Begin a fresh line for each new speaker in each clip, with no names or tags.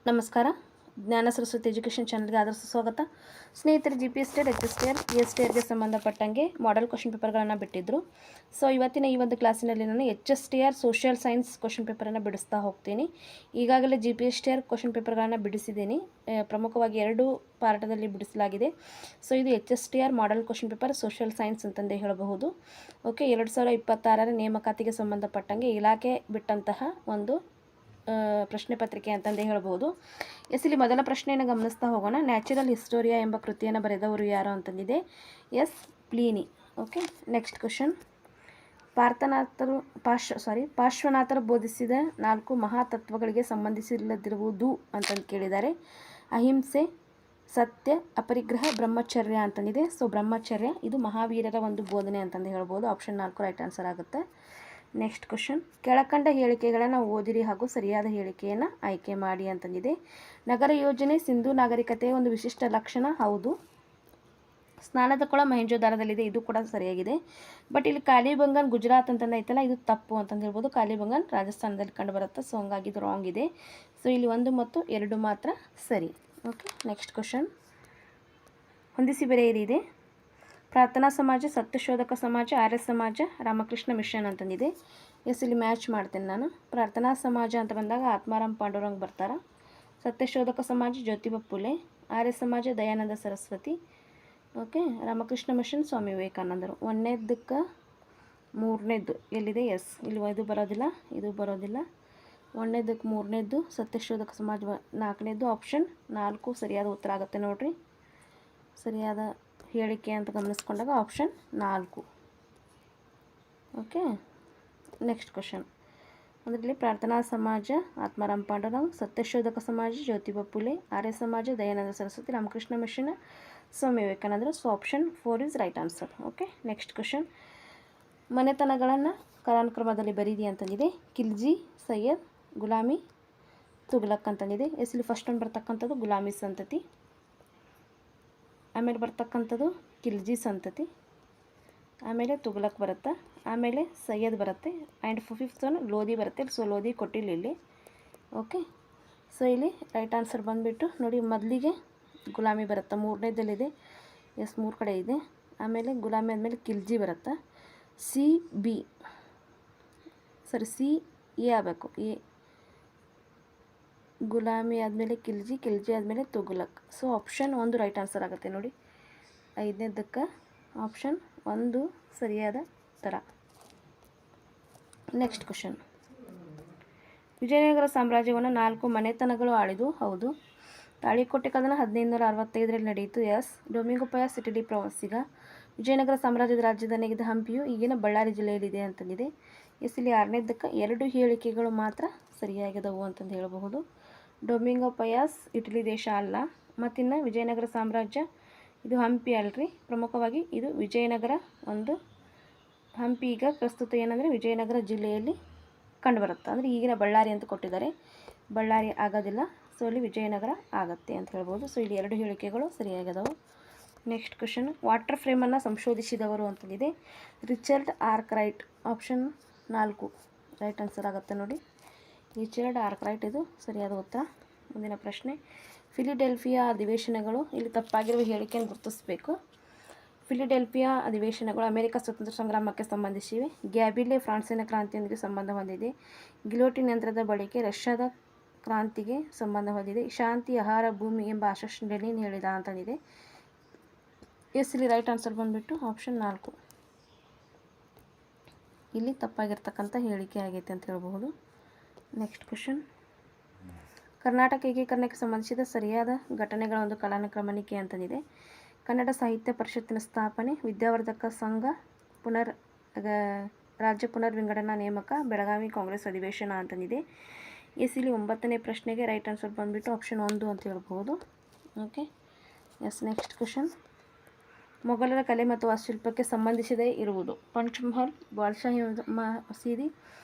ನಮಸ್ಕಾರ. ಜ್ಞಾನ ಸರಸ್ವತಿ ಎಜುಕೇಷನ್ ಚಾನಲ್ಗೆ ಆದರ ಸ್ವಾಗತ. ಸ್ನೇಹಿತರೆ, GPST, HSTR, PSTRಗೆ ಸಂಬಂಧಪಟ್ಟಂಗೆ ಮಾಡೆಲ್ ಕ್ವಶನ್ ಪೇಪರ್ಗಳನ್ನು ಬಿಟ್ಟಿದ್ದರು. ಸೊ ಇವತ್ತಿನ ಈ ಒಂದು ಕ್ಲಾಸಿನಲ್ಲಿ ನಾನು HSTR ಸೋಷಿಯಲ್ ಸೈನ್ಸ್ ಕ್ವಶನ್ ಪೇಪರನ್ನು ಬಿಡಿಸ್ತಾ ಹೋಗ್ತೀನಿ. ಈಗಾಗಲೇ GPSTR ಕ್ವಶನ್ ಪೇಪರ್ಗಳನ್ನು ಬಿಡಿಸಿದ್ದೀನಿ. ಪ್ರಮುಖವಾಗಿ 2 ಪಾರ್ಟದಲ್ಲಿ ಬಿಡಿಸಲಾಗಿದೆ. ಸೊ ಇದು HSTR model question paper social science ಅಂತಂದೇ ಹೇಳಬಹುದು. ಓಕೆ, 2026ರ ನೇಮಕಾತಿಗೆ ಸಂಬಂಧಪಟ್ಟಂಗೆ ಇಲಾಖೆ ಬಿಟ್ಟಂತಹ ಒಂದು ಪ್ರಶ್ನೆ ಪತ್ರಿಕೆ ಅಂತಂದೇ ಹೇಳ್ಬೋದು. ಇಲ್ಲಿ ಮೊದಲ ಪ್ರಶ್ನೆಯನ್ನು ಗಮನಿಸ್ತಾ ಹೋಗೋಣ. ನ್ಯಾಚುರಲ್ ಹಿಸ್ಟೋರಿಯಾ ಎಂಬ ಕೃತಿಯನ್ನು ಬರೆದವರು ಯಾರು ಅಂತಂದಿದೆ. ಪ್ಲೀನಿ. Okay, next question. ಪಾರ್ಶ್ವನಾಥರು ಬೋಧಿಸಿದ 4 ಮಹಾತತ್ವಗಳಿಗೆ ಸಂಬಂಧಿಸಿಲ್ಲದಿರುವುದು ಅಂತಂದು ಕೇಳಿದ್ದಾರೆ. ಅಹಿಂಸೆ, ಸತ್ಯ, ಅಪರಿಗ್ರಹ, ಬ್ರಹ್ಮಚರ್ಯ ಅಂತಂದಿದೆ. ಸೊ ಬ್ರಹ್ಮಚರ್ಯ ಇದು ಮಹಾವೀರರ ಒಂದು ಬೋಧನೆ ಅಂತಂದು ಹೇಳ್ಬೋದು. ಆಪ್ಷನ್ 4 ರೈಟ್ ಆನ್ಸರ್ ಆಗುತ್ತೆ. Next question. ಕೆಳಕಂಡ ಹೇಳಿಕೆಗಳನ್ನು ಓದಿರಿ ಹಾಗೂ ಸರಿಯಾದ ಹೇಳಿಕೆಯನ್ನು ಆಯ್ಕೆ ಮಾಡಿ ಅಂತಂದಿದೆ. ನಗರ ಯೋಜನೆ ಸಿಂಧೂ ನಾಗರಿಕತೆಯ ಒಂದು ವಿಶಿಷ್ಟ ಲಕ್ಷಣ. ಹೌದು. ಸ್ನಾನದ ಕೊಳ ಮಹೇಂಜೋದಾರದಲ್ಲಿದೆ. ಇದು ಕೂಡ ಸರಿಯಾಗಿದೆ. ಬಟ್ ಇಲ್ಲಿ ಕಾಲಿಬಂಗನ್ ಗುಜರಾತ್ ಅಂತಂದು ಐತಲ್ಲ, ಇದು ತಪ್ಪು ಅಂತಂದು ಹೇಳ್ಬೋದು. ಕಾಲಿಬಂಗನ್ ರಾಜಸ್ಥಾನದಲ್ಲಿ ಕಂಡು ಬರುತ್ತೆ. ಸೊ ಹಂಗಾಗಿ ಇದು ರಾಂಗ್ ಇದೆ. ಸೊ ಇಲ್ಲಿ 1 ಮತ್ತು 2 ಮಾತ್ರ ಸರಿ. Okay, next question. ಹೊಂದಿಸಿ ಬರೆಯಿರಿ ಇದೆ. ಪ್ರಾರ್ಥನಾ ಸಮಾಜ, ಸತ್ಯಶೋಧಕ ಸಮಾಜ, ಆರ್ಯ ಸಮಾಜ, ರಾಮಕೃಷ್ಣ ಮಿಷನ್ ಅಂತಂದಿದೆ. ಇಲ್ಲಿ ಮ್ಯಾಚ್ ಮಾಡ್ತೇನೆ ನಾನು. ಪ್ರಾರ್ಥನಾ ಸಮಾಜ ಅಂತ ಬಂದಾಗ ಆತ್ಮಾರಾಮ್ ಪಾಂಡುರಂಗ್ ಬರ್ತಾರೆ. ಸತ್ಯಶೋಧಕ ಸಮಾಜ ಜ್ಯೋತಿಬಾ ಫುಲೆ, ಆರ್ಯ ಸಮಾಜ ದಯಾನಂದ ಸರಸ್ವತಿ. ಓಕೆ, ರಾಮಕೃಷ್ಣ ಮಿಷನ್ ಸ್ವಾಮಿ ವಿವೇಕಾನಂದರು. 1ನೇದಕ್ಕೆ 3ನೇದ್ದು ಎಲ್ಲಿದೆ? ಇಲ್ಲಿ ಇದು ಬರೋದಿಲ್ಲ, ಇದು ಬರೋದಿಲ್ಲ. 1ನೇದಕ್ಕೆ 3ನೇದ್ದು ಸತ್ಯಶೋಧಕ ಸಮಾಜ. 4ನೇದ್ದು ಆಪ್ಷನ್ 4 ಸರಿಯಾದ ಉತ್ತರ ಆಗುತ್ತೆ ನೋಡಿರಿ. ಸರಿಯಾದ ಹೇಳಿಕೆ ಅಂತ ಗಮನಿಸ್ಕೊಂಡಾಗ ಆಪ್ಷನ್ 4. Okay, next question. ಅದರಲ್ಲಿ ಪ್ರಾರ್ಥನಾ ಸಮಾಜ ಆತ್ಮಾರಾಮ್ ಪಾಂಡುರಂಗ್, ಸತ್ಯಶೋಧಕ ಸಮಾಜ ಜ್ಯೋತಿಬಾ ಫುಲೆ, ಆರ್ಯ ಸಮಾಜ ದಯಾನಂದ ಸರಸ್ವತಿ, ರಾಮಕೃಷ್ಣ ಮಿಷನ್ ಸ್ವಾಮಿ ವಿವೇಕಾನಂದರು. So option 4 is right answer. Okay, next question. ಮನೆತನಗಳನ್ನು ಕಾಲಾನುಕ್ರಮದಲ್ಲಿ ಬರೀದಿ ಅಂತಂದಿದೆ. ಖಿಲ್ಜಿ, ಸೈಯದ್, ಗುಲಾಮಿ, ತುಘಲಕ್ ಅಂತಂದಿದೆ. ಇಲ್ಲಿ ಫಸ್ಟ್ ಒಂದು ಬರ್ತಕ್ಕಂಥದ್ದು ಗುಲಾಮಿ ಸಂತತಿ, ಆಮೇಲೆ ಬರ್ತಕ್ಕಂಥದ್ದು ಖಿಲ್ಜಿ ಸಂತತಿ, ಆಮೇಲೆ ತುಘಲಕ್ ಬರುತ್ತೆ, ಆಮೇಲೆ ಸೈಯದ್ ಬರುತ್ತೆ, ಆ್ಯಂಡ್ 5th ಒನ್ ಲೋಧಿ ಬರುತ್ತೆ. ಸೊ ಲೋಧಿ ಕೊಟ್ಟಿಲ್ಲ ಇಲ್ಲಿ. ಓಕೆ, ಸೊ ಇಲ್ಲಿ ರೈಟ್ ಆನ್ಸರ್ ಬಂದುಬಿಟ್ಟು ನೋಡಿ, ಮೊದಲಿಗೆ ಗುಲಾಮಿ ಬರುತ್ತೆ, 3ನೇದಲ್ಲಿದೆ. 3 ಕಡೆ ಇದೆ. ಆಮೇಲೆ ಗುಲಾಮಿ ಆದಮೇಲೆ ಖಿಲ್ಜಿ ಬರುತ್ತೆ. ಸಿ ಎ ಆಗಬೇಕು. ಗುಲಾಮಿ ಆದಮೇಲೆ ಖಿಲ್ಜಿ ಆದಮೇಲೆ Tughlaq. So option 1 right answer ಆಗುತ್ತೆ ನೋಡಿ. 5ನೇದಕ್ಕೆ ಆಪ್ಷನ್ 1 ಸರಿಯಾದ ಉತ್ತರ. Next question. ವಿಜಯನಗರ ಸಾಮ್ರಾಜ್ಯವನ್ನು 4 ಮನೆತನಗಳು ಆಳಿದು. ಹೌದು. ತಾಳಿಕೋಟೆ ಕದನ 1565ರಲ್ಲಿ ನಡೆಯಿತು. ಡೊಮಿಂಗೋ ಪಯಾಸ್ ಇಟಲಿ ಪ್ರವಾಸಿಗ. ವಿಜಯನಗರ ಸಾಮ್ರಾಜ್ಯದ ರಾಜಧಾನಿಯಾಗಿದ್ದ ಹಂಪಿಯು ಈಗಿನ ಬಳ್ಳಾರಿ ಜಿಲ್ಲೆಯಲ್ಲಿದೆ ಅಂತಂದಿದೆ. ಇಲ್ಲಿ 6ನೇದಕ್ಕೆ 2 ಹೇಳಿಕೆಗಳು ಮಾತ್ರ ಸರಿಯಾಗಿದವು ಅಂತಂದು ಹೇಳಬಹುದು. ಡೊಮಿಂಗೋ ಪಯಾಸ್ ಇಟಲಿ ದೇಶ ಅಲ್ಲ. ಮತ್ತಿನ್ನು ವಿಜಯನಗರ ಸಾಮ್ರಾಜ್ಯ ಇದು ಹಂಪಿ ಅಲ್ರಿ. ಪ್ರಮುಖವಾಗಿ ಇದು ವಿಜಯನಗರ ಒಂದು ಹಂಪಿ ಈಗ ಪ್ರಸ್ತುತ ಏನಂದರೆ ವಿಜಯನಗರ ಜಿಲ್ಲೆಯಲ್ಲಿ ಕಂಡುಬರುತ್ತೆ. ಅಂದರೆ ಈಗಿನ ಬಳ್ಳಾರಿ ಅಂತ ಕೊಟ್ಟಿದ್ದಾರೆ. ಬಳ್ಳಾರಿ ಆಗೋದಿಲ್ಲ. ಸೊ ಇಲ್ಲಿ ವಿಜಯನಗರ ಆಗತ್ತೆ ಅಂತ ಹೇಳ್ಬೋದು. ಸೊ ಇಲ್ಲಿ 2 ಹೇಳಿಕೆಗಳು ಸರಿಯಾಗಿದವು. Next question. ವಾಟರ್ ಫ್ರೇಮನ್ನು ಸಂಶೋಧಿಸಿದವರು ಅಂತಂದಿದೆ. Richard Arkwright. Option 4 right answer ಆಗುತ್ತೆ ನೋಡಿ. ರಿಚರ್ಡ್ ಆರ್ಕ್ರೈಟ್ ಇದು ಸರಿಯಾದ ಉತ್ತರ. ಮುಂದಿನ ಪ್ರಶ್ನೆ. ಫಿಲಿಡೆಲ್ಫಿಯಾ ಅಧಿವೇಶನಗಳು. ಇಲ್ಲಿ ತಪ್ಪಾಗಿರುವ ಹೇಳಿಕೆಯನ್ನು ಗುರುತಿಸಬೇಕು. ಫಿಲಿಡೆಲ್ಫಿಯಾ ಅಧಿವೇಶನಗಳು ಅಮೆರಿಕ ಸ್ವತಂತ್ರ ಸಂಗ್ರಾಮಕ್ಕೆ ಸಂಬಂಧಿಸಿವೆ. ಗ್ಯಾಬಿಲೆ ಫ್ರಾನ್ಸಿನ ಕ್ರಾಂತಿಯೊಂದಿಗೆ ಸಂಬಂಧ ಹೊಂದಿದೆ. ಗಿಲೋಟಿನ್ ಯಂತ್ರದ ಬಳಕೆ ರಷ್ಯಾದ ಕ್ರಾಂತಿಗೆ ಸಂಬಂಧ ಹೊಂದಿದೆ. ಶಾಂತಿ, ಆಹಾರ, ಭೂಮಿ ಎಂಬ ಆಶಾಸ್ ಲೆನಿನ್ ಹೇಳಿದ ಅಂತಂದಿದೆ. ಇಲ್ಲಿ ರೈಟ್ ಆನ್ಸರ್ ಬಂದುಬಿಟ್ಟು ಆಪ್ಷನ್ 4 ಇಲ್ಲಿ ತಪ್ಪಾಗಿರ್ತಕ್ಕಂಥ ಹೇಳಿಕೆ ಆಗೈತೆ ಅಂತ ಹೇಳ್ಬಹುದು. Next question. ಕರ್ನಾಟಕ ಏಕೀಕರಣಕ್ಕೆ ಸಂಬಂಧಿಸಿದ ಸರಿಯಾದ ಘಟನೆಗಳ ಒಂದು ಕಾಲಾನುಕ್ರಮಣಿಕೆ ಅಂತಂದಿದೆ. ಕನ್ನಡ ಸಾಹಿತ್ಯ ಪರಿಷತ್ತಿನ ಸ್ಥಾಪನೆ, ವಿದ್ಯಾವರ್ಧಕ ಸಂಘ, ರಾಜ್ಯ ಪುನರ್ವಿಂಗಡಣಾ ನೇಮಕ, ಬೆಳಗಾವಿ ಕಾಂಗ್ರೆಸ್ ಅಧಿವೇಶನ ಅಂತಂದಿದೆ. ಇಲ್ಲಿ 9ನೇ ಪ್ರಶ್ನೆಗೆ ರೈಟ್ ಆನ್ಸರ್ ಬಂದುಬಿಟ್ಟು ಆಪ್ಷನ್ 1 ಅಂತ ಹೇಳ್ಬೋದು. Okay, next question. ಮೊಘಲರ ಕಲೆ ಮತ್ತು ವಾಸ್ತುಶಿಲ್ಪಕ್ಕೆ ಸಂಬಂಧಿಸಿದೇ ಇರುವುದು. ಪಂಚಮಹಲ್, ಬಾದ್ಶಾಹಿ ಮಸೀದಿ,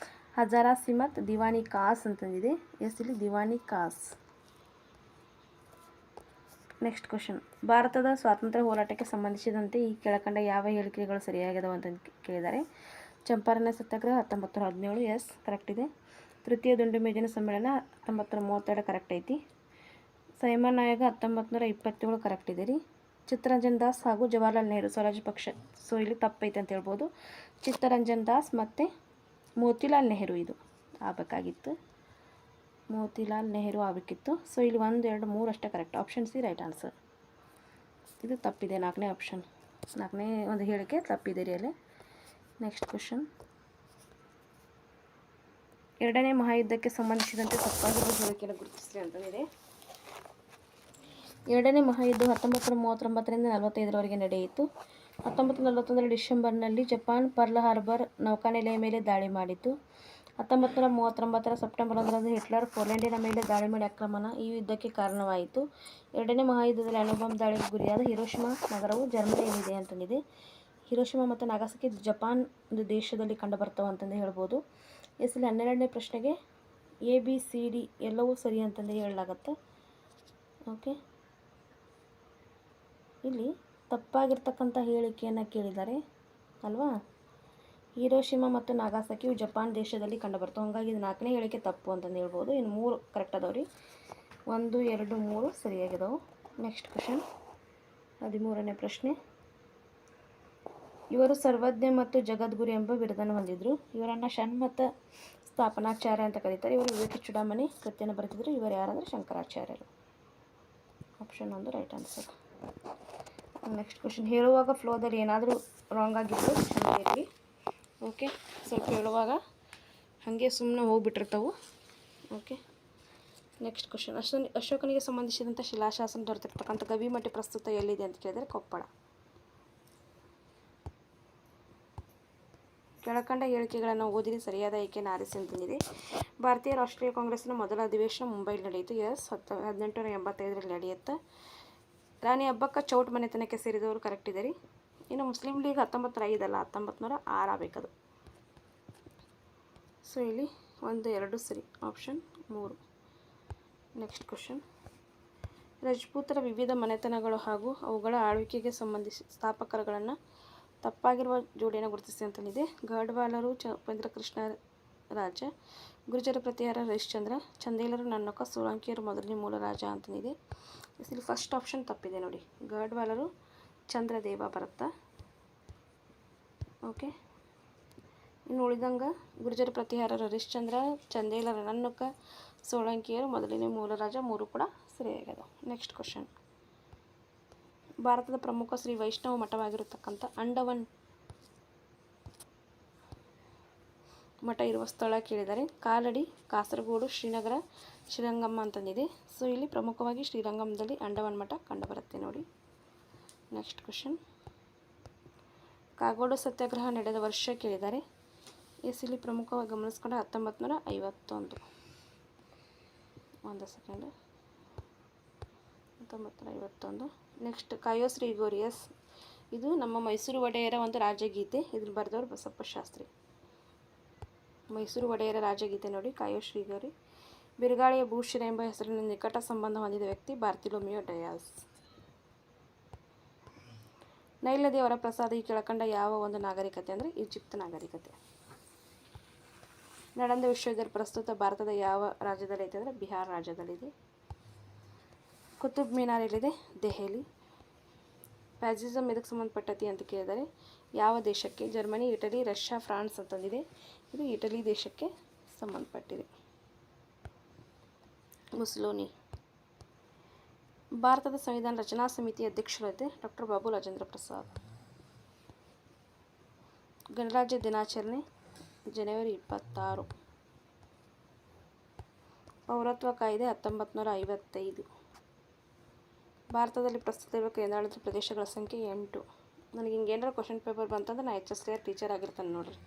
ಹಜಾರಾ ಸಿಮತ್, ದಿವಾನಿ ಕಾಸ್ ಅಂತಂದಿದೆ. ಇಲ್ಲಿ ದಿವಾನಿ ಕಾಸ್. Next question. ಭಾರತದ ಸ್ವಾತಂತ್ರ್ಯ ಹೋರಾಟಕ್ಕೆ ಸಂಬಂಧಿಸಿದಂತೆ ಈ ಕೆಳಕಂಡ ಯಾವ ಹೇಳಿಕೆಗಳು ಸರಿಯಾಗಿದಾವೆ ಅಂತ ಕೇಳಿದ್ದಾರೆ. ಚಂಪಾರಣ ಸತ್ಯಾಗ್ರಹ 1917 ಕರೆಕ್ಟ್ ಇದೆ. ತೃತೀಯ ದುಂಡು ಮೇಜಿನ ಸಮ್ಮೇಳನ 1932 ಕರೆಕ್ಟ್ ಐತಿ. ಸೈಮನ್ ಆಯೋಗ 1927 ಕರೆಕ್ಟ್ ಇದೆ ರೀ. ಚಿತ್ತರಂಜನ್ ದಾಸ್ ಹಾಗೂ ಜವಾಹರ್ಲಾಲ್ ನೆಹರು ಸ್ವರಾಜ್ ಪಕ್ಷ. ಸೊ ಇಲ್ಲಿ ತಪ್ಪೈತೆ ಅಂತ ಹೇಳ್ಬೋದು. ಚಿತ್ತರಂಜನ್ ದಾಸ್ ಮತ್ತು ಮೋತಿಲಾಲ್ ನೆಹರು ಇದು ಆಗಬೇಕಾಗಿತ್ತು. ಮೋತಿಲಾಲ್ ನೆಹರು ಆಗಬೇಕಿತ್ತು. ಸೊ ಇಲ್ಲಿ 1, 2, 3 ಅಷ್ಟೇ correct. Option C right answer. ಇದು ತಪ್ಪಿದೆ. 4ನೇ ಆಪ್ಷನ್, 4ನೇ ಒಂದು ಹೇಳಿಕೆ ತಪ್ಪಿದೆ ರೀ ಅಲ್ಲಿ. Next question. ಎರಡನೇ ಮಹಾಯುದ್ಧಕ್ಕೆ ಸಂಬಂಧಿಸಿದಂತೆ ತಪ್ಪಾಗಿರುವ ಹೇಳಿಕೆಯನ್ನು ಗುರುತಿಸಿ ಅಂತಂದಿದೆ. ಎರಡನೇ ಮಹಾಯುದ್ಧ 1939ರಿಂದ 45ರವರೆಗೆ ನಡೆಯಿತು. 1941 ಡಿಸೆಂಬರ್ನಲ್ಲಿ ಜಪಾನ್ ಪರ್ಲ್ ಹಾರ್ಬರ್ ನೌಕಾನೆಲೆಯ ಮೇಲೆ ದಾಳಿ ಮಾಡಿತು. 1939 ಸೆಪ್ಟೆಂಬರ್ 1ರಂದು ಹಿಟ್ಲರ್ ಪೋಲೆಂಡಿನ ಮೇಲೆ ದಾಳಿ ಮಾಡಿ ಆಕ್ರಮಣ ಈ ಯುದ್ಧಕ್ಕೆ ಕಾರಣವಾಯಿತು. ಎರಡನೇ ಮಹಾಯುದ್ಧದಲ್ಲಿ ಅಣುಬಾಂಬ್ ದಾಳಿಗೆ ಗುರಿಯಾದ ಹಿರೋಶಿಮಾ ನಗರವು ಜರ್ಮನಿಯಲ್ಲಿದೆ ಅಂತಂದಿದೆ. ಹಿರೋಶಿಮಾ ಮತ್ತು ನಾಗಾಸಾಕಿ ಜಪಾನ್ ಒಂದು ದೇಶದಲ್ಲಿ ಕಂಡುಬರ್ತಾವೆ ಅಂತಂದು ಹೇಳ್ಬೋದು. ಎಸ್ಲಿ 12ನೇ ಪ್ರಶ್ನೆಗೆ ABCD ಎಲ್ಲವೂ ಸರಿ ಅಂತಂದು ಹೇಳಲಾಗತ್ತೆ. ಓಕೆ, ಇಲ್ಲಿ ತಪ್ಪಾಗಿರ್ತಕ್ಕಂಥ ಹೇಳಿಕೆಯನ್ನು ಕೇಳಿದ್ದಾರೆ ಅಲ್ವಾ. ಹಿರೋಶಿಮಾ ಮತ್ತು ನಾಗಾಸಾಕಿಯು ಜಪಾನ್ ದೇಶದಲ್ಲಿ ಕಂಡುಬರ್ತವೆ. ಹಾಗಾಗಿ ಇದು 4ನೇ ಹೇಳಿಕೆ ತಪ್ಪು ಅಂತಂದು ಹೇಳ್ಬೋದು. ಇನ್ನು 3 ಕರೆಕ್ಟ್ ಅದಾವೆ ರೀ. 1, 2, 3 ಸರಿಯಾಗಿದಾವೆ. ನೆಕ್ಸ್ಟ್ ಕ್ವಶನ್, 13ನೇ ಪ್ರಶ್ನೆ. ಇವರು ಸರ್ವಜ್ಞ ಮತ್ತು ಜಗದ್ಗುರು ಎಂಬ ಬಿರುದನ್ನು ಹೊಂದಿದ್ರು. ಇವರನ್ನು ಷಣ್ಮತ ಸ್ಥಾಪನಾಚಾರ್ಯ ಅಂತ ಕರೀತಾರೆ. ಇವರು ವಿವೇಕ ಚೂಡಾಮಣಿ ಕೃತಿಯನ್ನು ಬರೆದಿದ್ರು. ಇವರು ಯಾರಂದರೆ ಶಂಕರಾಚಾರ್ಯರು. Option 1 right answer. Next question. ಹೇಳುವಾಗ ಫ್ಲೋದಲ್ಲಿ ಏನಾದರೂ ರಾಂಗ್ ಆಗಿದ್ದು ಕ್ಷಮೆ ಇರಲಿ. ಓಕೆ, ಸ್ವಲ್ಪ ಹೇಳುವಾಗ ಹಾಗೆ ಸುಮ್ಮನೆ ಹೋಗ್ಬಿಟ್ಟಿರ್ತಾವೆ. Okay, next question. ಅಶೋಕನಿಗೆ ಸಂಬಂಧಿಸಿದಂಥ ಶಿಲಾಶಾಸನ ದೊರೆತಿರ್ತಕ್ಕಂಥ ಗವಿಮಠ ಪ್ರಸ್ತುತ ಎಲ್ಲಿದೆ ಅಂತ ಕೇಳಿದರೆ ಕೊಪ್ಪಳ. ಕೆಳಕಂಡ ಹೇಳಿಕೆಗಳನ್ನು ಓದಿರಿ, ಸರಿಯಾದ ಆಯ್ಕೆಯನ್ನು ಆರಿಸಿ ಅಂತಂದಿದೆ. ಭಾರತೀಯ ರಾಷ್ಟ್ರೀಯ ಕಾಂಗ್ರೆಸ್ನ ಮೊದಲ ಅಧಿವೇಶನ ಮುಂಬೈಲಿ ನಡೆಯಿತು. 1885ರಲ್ಲಿ ನಡೆಯುತ್ತೆ. ರಾಣಿ ಅಬ್ಬಕ್ಕ ಚೌಟ್ ಮನೆತನಕ್ಕೆ ಸೇರಿದವರು ಕರೆಕ್ಟ್ ಇದೆ ರೀ. ಇನ್ನು ಮುಸ್ಲಿಂ ಲೀಗ್ 1905 ಅಲ್ಲ, 1906 ಆಗಬೇಕದು. ಸೊ ಇಲ್ಲಿ 1, 2 ಸರಿ. ಆಪ್ಷನ್ 3. Next question. ರಜಪೂತರ ವಿವಿಧ ಮನೆತನಗಳು ಹಾಗೂ ಅವುಗಳ ಆಳ್ವಿಕೆಗೆ ಸಂಬಂಧಿಸಿ ಸ್ಥಾಪಕರುಗಳನ್ನು ತಪ್ಪಾಗಿರುವ ಜೋಡಿಯನ್ನು ಗುರುತಿಸಿ ಅಂತಂದಿದೆ. ಗಢವಾಲರು ಉಪೇಂದ್ರ ಕೃಷ್ಣ ರಾಜ, ಗುರ್ಜರ ಪ್ರತಿಹಾರ ಹರಿಶ್ಚಂದ್ರ, ಚಂದೇಲರು ನನ್ನಕ, ಸೋಲಂಕಿಯರು ಮೊದಲನೇ ಮೂಲ ರಾಜ ಅಂತಂದಿದೆ. ಇಲ್ಲಿ ಫಸ್ಟ್ ಆಪ್ಷನ್ ತಪ್ಪಿದೆ ನೋಡಿ. ಗಢವಾಲರು ಚಂದ್ರದೇವ ಬರುತ್ತಾ. ಓಕೆ, ಇನ್ನು ಉಳಿದಂಗೆ ಗುರ್ಜರ ಪ್ರತಿಹಾರರು ಹರಿಶ್ಚಂದ್ರ, ಚಂದೇಲರ ನನ್ನಕ, ಸೋಳಂಕಿಯರು ಮೊದಲನೇ ಮೂಲ ರಾಜ 3 ಕೂಡ ಸರಿಯಾಗ್ಯದ. Next question. ಭಾರತದ ಪ್ರಮುಖ ಶ್ರೀ ವೈಷ್ಣವ ಮಠವಾಗಿರತಕ್ಕಂಥ ಅಂಡವನ್ ಮಠ ಇರುವ ಸ್ಥಳ ಕೇಳಿದರೆ ಕಾಲಡಿ, ಕಾಸರಗೋಡು, ಶ್ರೀನಗರ, ಶ್ರೀರಂಗಮ್ಮ ಅಂತಂದಿದೆ. ಸೊ ಇಲ್ಲಿ ಪ್ರಮುಖವಾಗಿ ಶ್ರೀರಂಗಂದಲ್ಲಿ ಅಂಡವನ್ ಮಠ ಕಂಡುಬರುತ್ತೆ ನೋಡಿ. Next question. ಕಾಗೋಡು ಸತ್ಯಾಗ್ರಹ ನಡೆದ ವರ್ಷ ಕೇಳಿದ್ದಾರೆ. ಇಲ್ಲಿ ಪ್ರಮುಖವಾಗಿ ಗಮನಿಸ್ಕೊಂಡ್ರೆ 1951. ಒಂದು ಸೆಕೆಂಡ್, 1951. ನೆಕ್ಸ್ಟ್ ಕಾಯೋ ಶ್ರೀ ಗೋರಿಯಸ್, ಇದು ನಮ್ಮ ಮೈಸೂರು ಒಡೆಯರ ಒಂದು ರಾಜಗೀತೆ. ಇದನ್ನು ಬರೆದವರು ಬಸಪ್ಪ ಶಾಸ್ತ್ರಿ. ಮೈಸೂರು ಒಡೆಯರ ರಾಜಗೀತೆ ನೋಡಿ, ಕಾಯೋ ಶ್ರೀಗೌರಿ. ಬಿರುಗಾಳಿಯ ಭೂಷಣ ಎಂಬ ಹೆಸರಿನ ನಿಕಟ ಸಂಬಂಧ ಹೊಂದಿದ ವ್ಯಕ್ತಿ ಬಾರ್ತಿಲೋಮಿಯೋ ಡಯಾಸ್. ನೈಲ್ ನದಿ ವರಪ್ರಸಾದ ಈ ಕೆಳಕಂಡ ಯಾವ ಒಂದು ನಾಗರಿಕತೆ ಅಂದರೆ ಈಜಿಪ್ಟ್ ನಾಗರಿಕತೆ. ನಳಂದ ವಿಶ್ವವಿದ್ಯಾಲಯ ಪ್ರಸ್ತುತ ಭಾರತದ ಯಾವ ರಾಜ್ಯದಲ್ಲಿ ಐತೆ ಅಂದರೆ ಬಿಹಾರ ರಾಜ್ಯದಲ್ಲಿದೆ. ಕುತುಬ್ ಮಿನಾರ್ ಎಲ್ಲಿದೆ? ದೆಹಲಿ. ಫ್ಯಾಸಿಸಮ್ ಇದಕ್ಕೆ ಸಂಬಂಧಪಟ್ಟತಿ ಅಂತ ಕೇಳಿದರೆ ಯಾವ ದೇಶಕ್ಕೆ? ಜರ್ಮನಿ, ಇಟಲಿ, ರಷ್ಯಾ, ಫ್ರಾನ್ಸ್ ಅಂತಂದಿದೆ. ಇದು ಇಟಲಿ ದೇಶಕ್ಕೆ ಸಂಬಂಧಪಟ್ಟಿದೆ. ಮುಸೋಲಿನಿ. ಭಾರತದ ಸಂವಿಧಾನ ರಚನಾ ಸಮಿತಿ ಅಧ್ಯಕ್ಷರಾದ ಡಾಕ್ಟರ್ ಬಾಬು ರಾಜೇಂದ್ರ ಪ್ರಸಾದ್. ಗಣರಾಜ್ಯ ದಿನಾಚರಣೆ ಜನವರಿ 26. ಪೌರತ್ವ ಕಾಯ್ದೆ 1955. ಭಾರತದಲ್ಲಿ ಪ್ರಸ್ತುತ ಇರುವ ಕೇಂದ್ರಾಡಳಿತ ಪ್ರದೇಶಗಳ ಸಂಖ್ಯೆ 8. ನನಗೆ ಹಿಂಗೇನಾರ ಕ್ವಶನ್ ಪೇಪರ್ ಬಂತಂದ್ರೆ ನಾ HSR ಟೀಚರ್ ಆಗಿರ್ತಾನೆ ನೋಡ್ರಿ.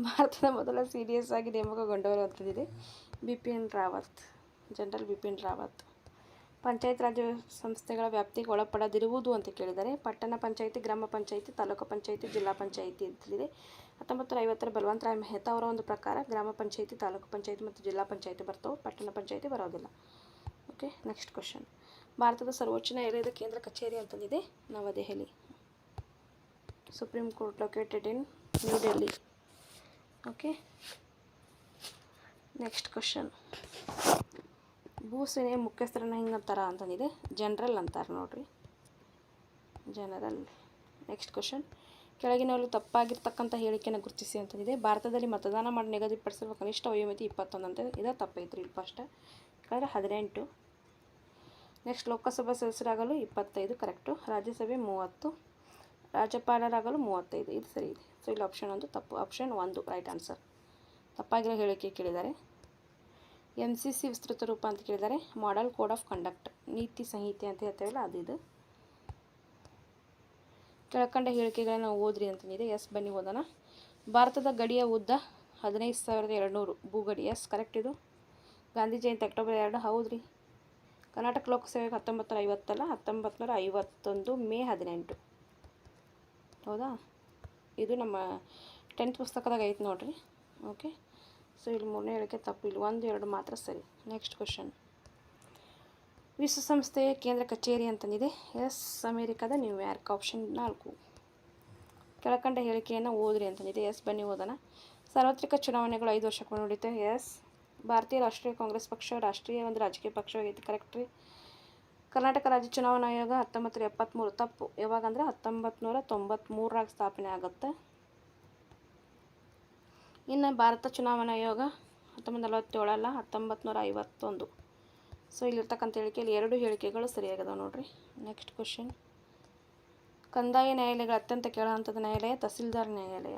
ಭಾರತದ ಮೊದಲ CDS ಆಗಿ ನೇಮಕಗೊಂಡವರು ಅಂತಂದಿದೆ ಬಿಪಿನ್ ರಾವತ್, ಜನರಲ್ ಬಿಪಿನ್ ರಾವತ್. ಪಂಚಾಯತ್ ರಾಜ್ ಸಂಸ್ಥೆಗಳ ವ್ಯಾಪ್ತಿಗೆ ಒಳಪಡದಿರುವುದು ಅಂತ ಕೇಳಿದರೆ ಪಟ್ಟಣ ಪಂಚಾಯಿತಿ, ಗ್ರಾಮ ಪಂಚಾಯಿತಿ, ತಾಲೂಕು ಪಂಚಾಯಿತಿ, ಜಿಲ್ಲಾ ಪಂಚಾಯಿತಿ ಅಂತಂದಿದೆ. 1950 ಬಲವಂತ ರಾಯ್ ಮೆಹ್ತಾ ಅವರ ಒಂದು ಪ್ರಕಾರ ಗ್ರಾಮ ಪಂಚಾಯಿತಿ, ತಾಲೂಕು ಪಂಚಾಯಿತಿ ಮತ್ತು ಜಿಲ್ಲಾ ಪಂಚಾಯಿತಿ ಬರ್ತವೆ, ಪಟ್ಟಣ ಪಂಚಾಯಿತಿ ಬರೋದಿಲ್ಲ. Okay, next question. ಭಾರತದ ಸರ್ವೋಚ್ಚ ನ್ಯಾಯಾಲಯದ ಕೇಂದ್ರ ಕಚೇರಿ ಅಂತಂದಿದೆ Navadehali. Supreme court located in New Delhi. Okay, next question. ಭೂಸೇನೆಯ ಮುಖ್ಯಸ್ಥರನ್ನ ಹಿಂಗೆ ಅಂತಾರ ಅಂತಂದಿದೆ, ಜನರಲ್ ಅಂತಾರೆ ನೋಡ್ರಿ, ಜನರಲ್. ನೆಕ್ಸ್ಟ್ ಕ್ವಶನ್, ಕೆಳಗಿನಲ್ಲೂ ತಪ್ಪಾಗಿರ್ತಕ್ಕಂಥ ಹೇಳಿಕೆಯನ್ನು ಗುರುತಿಸಿ ಅಂತಂದಿದೆ. ಭಾರತದಲ್ಲಿ ಮತದಾನ ಮಾಡಿ ನಿಗದಿಪಡಿಸಿರುವ ಕನಿಷ್ಠ ವಯೋಮಿತಿ 21 ಅಂತ ಇದು ತಪ್ಪೈತ್ರಿ. ಇಲ್ಲಿ ಫಸ್ಟ್ ಯಾಕಂದರೆ 18. ನೆಕ್ಸ್ಟ್ ಲೋಕಸಭಾ ಸದಸ್ಯರಾಗಲು 25 ಕರೆಕ್ಟು, ರಾಜ್ಯಸಭೆ 30, ರಾಜ್ಯಪಾಲರಾಗಲು 35, ಇದು ಸರಿ ಇದೆ. ಸೊ ಇಲ್ಲಿ ಆಪ್ಷನ್ 1 ತಪ್ಪು, ಆಪ್ಷನ್ 1 ರೈಟ್ ಆನ್ಸರ್. ತಪ್ಪಾಗಿರೋ ಹೇಳಿಕೆ ಕೇಳಿದ್ದಾರೆ. MCC ವಿಸ್ತೃತ ರೂಪ ಅಂತ ಕೇಳಿದ್ದಾರೆ, ಮಾಡೆಲ್ ಕೋಡ್ ಆಫ್ ಕಂಡಕ್ಟ್, ನೀತಿ ಸಂಹಿತೆ ಅಂತ ಹೇಳ್ತೇವಲ್ಲ ಅದು ಇದು. ಕೆಳಕಂಡ ಹೇಳಿಕೆಗಳನ್ನು ಓದ್ರಿ ಅಂತಂದಿದೆ. ಎಸ್, ಬನ್ನಿ ಓದೋಣ. ಭಾರತದ ಗಡಿಯ ಉದ್ದ 15,200 ಭೂಗಡಿ, ಎಸ್ ಕರೆಕ್ಟ್ ಇದು. ಗಾಂಧಿ ಜಯಂತಿ ಅಕ್ಟೋಬರ್ 2, ಹೌದ್ರಿ. ಕರ್ನಾಟಕ ಲೋಕಸಭೆಗೆ 1950 ಅಲ್ಲ, 1951 ಮೇ 18, ಹೌದಾ. ಇದು ನಮ್ಮ 10th ಪುಸ್ತಕದಾಗ ಐತೆ ನೋಡ್ರಿ. ಓಕೆ, ಸೊ ಇಲ್ಲಿ 3ನೇ ಹೇಳಿಕೆ ತಪ್ಪು, ಇಲ್ಲಿ 1, 2 ಮಾತ್ರ ಸರಿ. ನೆಕ್ಸ್ಟ್ ಕ್ವಶನ್, ವಿಶ್ವಸಂಸ್ಥೆಯ ಕೇಂದ್ರ ಕಚೇರಿ ಅಂತಂದಿದೆ. ಎಸ್, ಅಮೇರಿಕಾದ ನ್ಯೂಯಾರ್ಕ್, ಆಪ್ಷನ್ 4. ಕೆಳಕಂಡ ಹೇಳಿಕೆಯನ್ನು ಓದ್ರಿ ಅಂತಂದಿದೆ. ಎಸ್, ಬನ್ನಿ ಓದೋಣ. ಸಾರ್ವತ್ರಿಕ ಚುನಾವಣೆಗಳು 5 ವರ್ಷಕ್ಕೊಮ್ಮೆ ನಡೆಯುತ್ತವೆ. ಎಸ್, ಭಾರತೀಯ ರಾಷ್ಟ್ರೀಯ ಕಾಂಗ್ರೆಸ್ ಪಕ್ಷ ರಾಷ್ಟ್ರೀಯ ಒಂದು ರಾಜಕೀಯ ಪಕ್ಷವಾಗೈತಿ, ಕರೆಕ್ಟ್ ರೀ. ಕರ್ನಾಟಕ ರಾಜ್ಯ ಚುನಾವಣಾ ಆಯೋಗ 1973, ತಪ್ಪು. ಯಾವಾಗಂದ್ರೆ 1993 ಸ್ಥಾಪನೆ ಆಗುತ್ತೆ. ಇನ್ನು ಭಾರತ ಚುನಾವಣಾ ಆಯೋಗ 1947 ಅಲ್ಲ, 1951. ಸೊ ಇಲ್ಲಿರ್ತಕ್ಕಂಥ ಹೇಳಿಕೆಯಲ್ಲಿ 2 ಹೇಳಿಕೆಗಳು ಸರಿಯಾಗದ ನೋಡ್ರಿ. ನೆಕ್ಸ್ಟ್ ಕ್ವಶನ್, ಕಂದಾಯ ನ್ಯಾಯಾಲಯಗಳ ಅತ್ಯಂತ ಕೆಳ ಹಂತದ ನ್ಯಾಯಾಲಯ ತಹಸೀಲ್ದಾರ್ ನ್ಯಾಯಾಲಯ.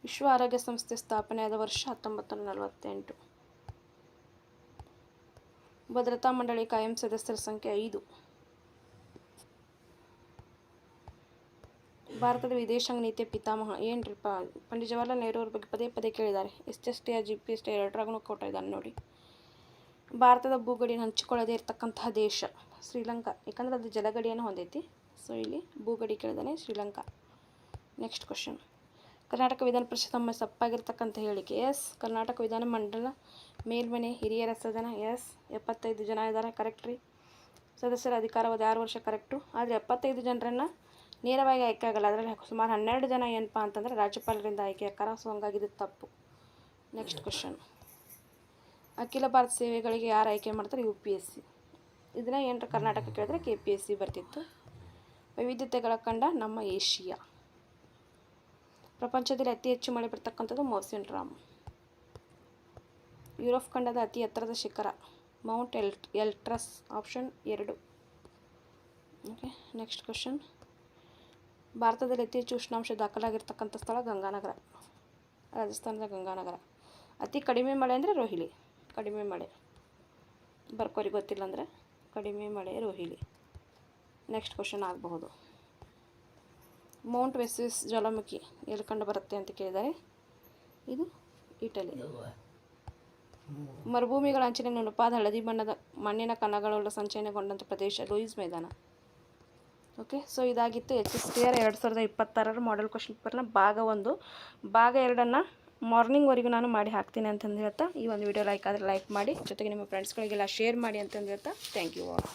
ವಿಶ್ವ ಆರೋಗ್ಯ ಸಂಸ್ಥೆ ಸ್ಥಾಪನೆಯಾದ ವರ್ಷ 1948. ಭದ್ರತಾ ಮಂಡಳಿ ಕಾಯಂ ಸದಸ್ಯರ ಸಂಖ್ಯೆ 5. ಭಾರತದ ವಿದೇಶಾಂಗ ನೀತಿಯ ಪಿತಾಮಹ ಏನ್ರಿಪ್ಪ, ಪಂಡಿತ್ ಜವಾಹರ್ಲಾಲ್ ನೆಹರು ಅವ್ರ ಬಗ್ಗೆ ಪದೇ ಪದೇ ಕೇಳಿದ್ದಾರೆ. SST GPST ಎರಡರಾಗೂ ಕೊಟ್ಟಿದ್ದಾನೆ ನೋಡಿ. ಭಾರತದ ಭೂಗಡಿಯನ್ನು ಹಂಚಿಕೊಳ್ಳದೇ ಇರತಕ್ಕಂತಹ ದೇಶ ಶ್ರೀಲಂಕಾ, ಯಾಕಂದರೆ ಅದು ಜಲಗಡಿಯನ್ನು ಹೊಂದೈತಿ. ಸೊ ಇಲ್ಲಿ ಭೂಗಡಿ ಕೇಳಿದಾನೆ ಶ್ರೀಲಂಕಾ. ನೆಕ್ಸ್ಟ್ ಕ್ವಶನ್, ಕರ್ನಾಟಕ ವಿಧಾನ ಪರಿಷತ್ ತಪ್ಪಾಗಿರ್ತಕ್ಕಂಥ ಹೇಳಿಕೆ. ಎಸ್, ಕರ್ನಾಟಕ ವಿಧಾನ ಮಂಡಲ ಮೇಲ್ಮನೆ ಹಿರಿಯರ ಸದನ. ಎಸ್, 75 ಜನ ಇದ್ದಾರೆ, ಕರೆಕ್ಟ್ ರೀ. ಸದಸ್ಯರ ಅಧಿಕಾರಾವಧಿ 6 ವರ್ಷ, ಕರೆಕ್ಟು. ಆದರೆ 75 ಜನರನ್ನು ನೇರವಾಗಿ ಆಯ್ಕೆ ಆಗಲ್ಲ, ಅದರಲ್ಲಿ ಸುಮಾರು 12 ಜನ ಏನಪ್ಪ ಅಂತಂದರೆ ರಾಜ್ಯಪಾಲರಿಂದ ಆಯ್ಕೆ ಆಕಾರ. ಸೊ ಹಂಗಾಗಿದ್ದು ತಪ್ಪು. ನೆಕ್ಸ್ಟ್ ಕ್ವಶನ್, ಅಖಿಲ ಭಾರತ ಸೇವೆಗಳಿಗೆ ಯಾರು ಆಯ್ಕೆ ಮಾಡ್ತಾರೆ? UPSC. ಇದನ್ನ ಏನರ ಕರ್ನಾಟಕ ಕೇಳಿದ್ರೆ KPSC ಬರ್ತಿತ್ತು. ವೈವಿಧ್ಯತೆಗಳ ಕಂಡ ನಮ್ಮ ಏಷ್ಯಾ. ಪ್ರಪಂಚದಲ್ಲಿ ಅತಿ ಹೆಚ್ಚು ಮಳೆ ಬರ್ತಕ್ಕಂಥದ್ದು ಮೌಸಿನ್ ರಾಮ್. ಯುರೋಪ್ ಖಂಡದ ಅತಿ ಎತ್ತರದ ಶಿಖರ Mount Elbrus, option 2. Okay, next question, ಭಾರತದಲ್ಲಿ ಅತಿ ಹೆಚ್ಚು ಉಷ್ಣಾಂಶ ದಾಖಲಾಗಿರ್ತಕ್ಕಂಥ ಸ್ಥಳ ಗಂಗಾನಗರ, ರಾಜಸ್ಥಾನದ ಗಂಗಾನಗರ. ಅತಿ ಕಡಿಮೆ ಮಳೆ ಅಂದರೆ ರೋಹಿಲಿ, ಕಡಿಮೆ ಮಳೆ. ಬರ್ಕೋರಿ ಗೊತ್ತಿಲ್ಲ ಅಂದರೆ ಕಡಿಮೆ ಮಳೆ ರೋಹಿಲಿ. ನೆಕ್ಸ್ಟ್ ಕ್ವಶನ್ ಆಗಬಹುದು, ಮೌಂಟ್ ವೆಸುವಿಸ್ ಜ್ವಾಲಾಮುಖಿ ಎಲ್ಲಿ ಕಂಡು ಬರುತ್ತೆ ಅಂತ ಕೇಳಿದ್ದಾರೆ. ಇದು ಇಟಲಿ. ಮರುಭೂಮಿಗಳ ಅಂಚಿನ ನುಣುಪಾದ ಹಳದಿ ಬಣ್ಣದ ಮಣ್ಣಿನ ಕಣಗಳುಳ್ಳ ಸಂಚಯನಗೊಂಡಂಥ ಪ್ರದೇಶ ಲೂಯಿಸ್ ಮೈದಾನ. ಓಕೆ, ಸೊ ಇದಾಗಿತ್ತು HSTR 2026 ಮಾಡೆಲ್ ಕ್ವಶನ್ ಪೇಪರ್ನ ಭಾಗ 1. ಭಾಗ 2 ಮಾರ್ನಿಂಗ್ವರೆಗೂ ನಾನು ಮಾಡಿ ಹಾಕ್ತೀನಿ ಅಂತಂದು ಹೇಳ್ತಾ, ಈ ಒಂದು ವಿಡಿಯೋ ಲೈಕ್ ಆದರೆ ಲೈಕ್ ಮಾಡಿ, ಜೊತೆಗೆ ನಿಮ್ಮ ಫ್ರೆಂಡ್ಸ್ಗಳಿಗೆಲ್ಲ ಶೇರ್ ಮಾಡಿ ಅಂತಂದು ಹೇಳ್ತಾ, ಥ್ಯಾಂಕ್ ಯು ಆಲ್.